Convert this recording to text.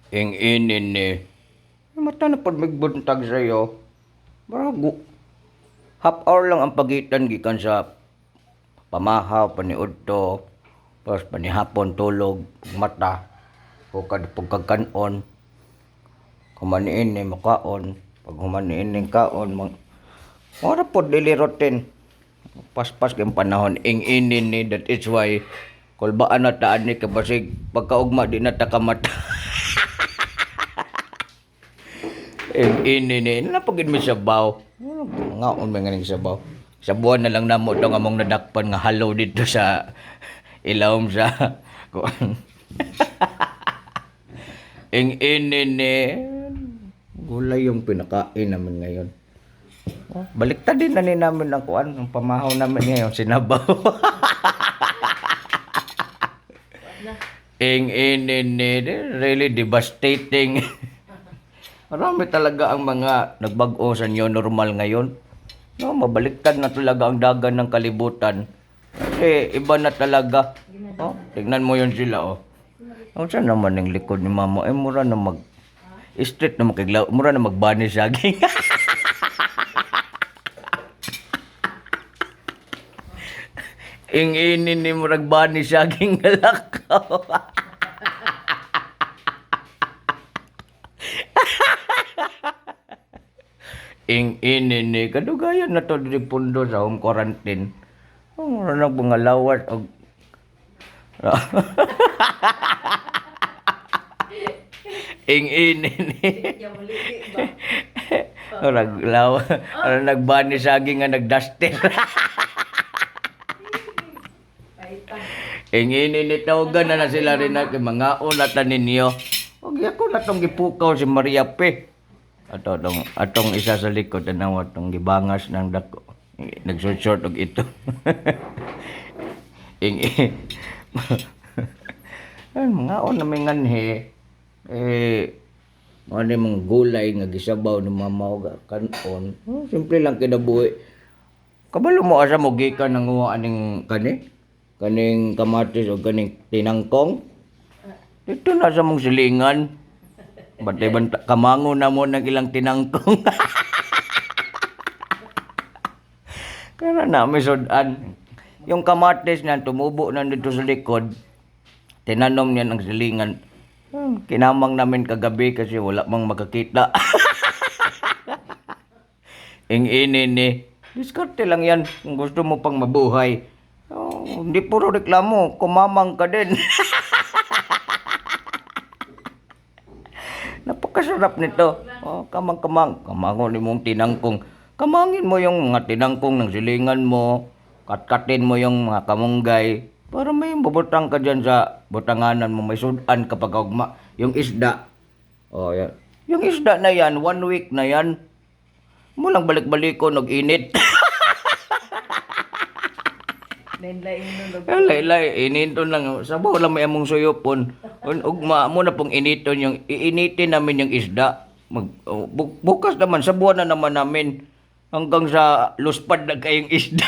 Ing inin ni. Mata na pud magbuntag sa'yo. Barago. Half hour lang ang pagitan gikan sa pamahaw, paniudto, tapos panihapon tulog, mata, hukad pagkagkanon, humaniin ni makaon, pag humaniin ni kaon, mara po daily routine. Paspas kayong panahon, ing-inin ni, that is why, kulbaan na taan ni kabasig, pagkaugma di na takamata. Ing-inin ni, napagin mi sabaw. Ngaon may nga sabaw. Sa buwan na lang namo itong among nadakpan nga halo dito sa ilawom sa kuan. Ing-inin ni, gulay yung pinakain namin ngayon. Baliktad din na ni namin ang kuan, ang pamahaw namin ngayon, sinabaw. Ing-inin ni, really devastating. Marami talaga ang mga nagbago sa new normal ngayon. No, mabaliktad na talaga ang dagan ng kalibutan. Kasi iba na talaga. Oh, tignan mo yun sila, oh. Saan naman yung likod ni mama? Mura na straight na makiglaw. Mura na magbani saging. Ing-inin ni murag bani saging galakaw. Ing-inin ni kadugayan na to di pundo sa home quarantine. Mura na bungalawas og ing-inin ni. Nagbani saging nga nagduster. Ing-inin ni tawagan na sila rin na mga unatan ninyo. Og ako na tong gipukaw si Maria P. Atong isa sa likod na atong gibangas ng dako. Nagshort og ito. Ing mga on na may nganhe. Ano yung gulay nga gisabaw ni mama o kanon. Simple lang kinabuhi. Kabalo mo asa mo gikan ng aning kaning kamatis o kaning tinangkong. Dito na sa mong silingan. Batay kamango na mo ng ilang tinangkong. Kaya na may sudan. Yung kamatis na tumubo na dito sa likod. Tinanom niya ng silingan. Kinamang namin kagabi kasi wala mang makakita. Ing-inin ni. Diskarte lang yan kung gusto mo pang mabuhay. Hindi puro reklamo. Kumamang ka din. Napakasarap nito. Kamang-kamang. Kamangon ni mong tinangkong. Kamangin mo yung mga tinangkong ng silingan mo. Katkatin mo yung mga kamunggay. Para may bubutang ka dyan sa butanganan mo. May sudan kapag ugma. Yung isda. Yan. Yung isda na yan, 1 week na yan. Mulang balik-balik ko, nag-init. Laylay, ininton lang. Sabaw lang may among suyopon. Ugma mo na pong initon yung, iinitin namin yung isda. Bukas naman, sa buwan na naman namin. Hanggang sa luspad na kayong isda.